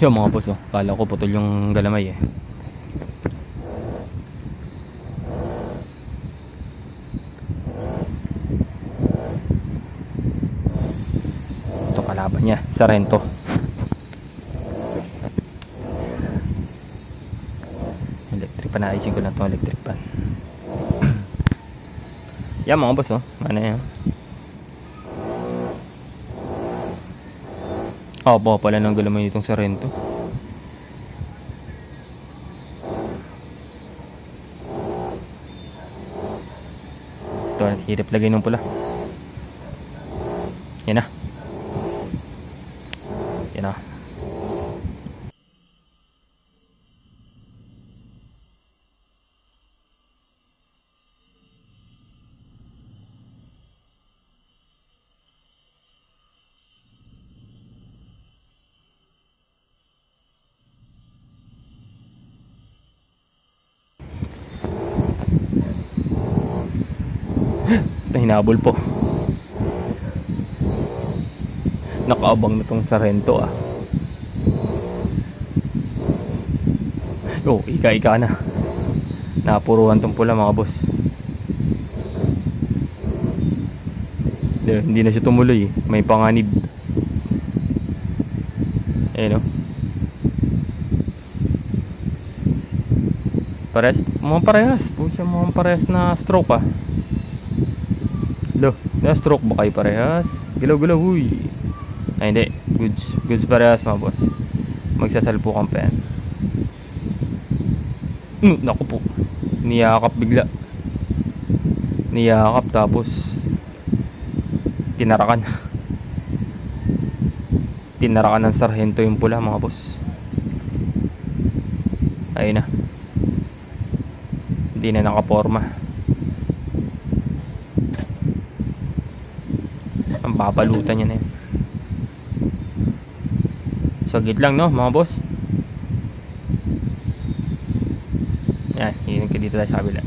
Yung mga boss, oh, kala ko putol yung galamay eh. Ito kalaban niya, Sarento. Electric pan, naayusin ko na itong electric pan. Yan mga boss, oh, ano yan. Opo, pala ng galamay itong Sarento. Ito, hirap lagay ng pula. Yan na. Yan na. Hinabol po. Nakaabang na tong Sarento ah. Oh, ika-ika na. Napuruhan tong pula mga boss. Hindi na siya tumuloy. May panganib. Ayun o. Parehas. Mga parehas. Mga parehas na stroke ah. Lo, na-stroke ba kayo parehas? Galaw-galaw, huy. Ay, hindi. Goods parehas, mga boss. Magsasalpukan pa yan. Naku po. Niyakap bigla. Niyakap, tapos tinarakan. Tinarakan ng Sarento yung pula, mga boss. Ayun na. Hindi na nakaporma. Papalutan niya na yun. Sagit lang no mga boss. Yan, yun ka dito tayo sa kabila.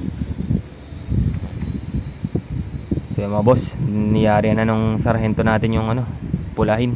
So mga boss, niyari na nung Sarento natin yung ano, pulahin.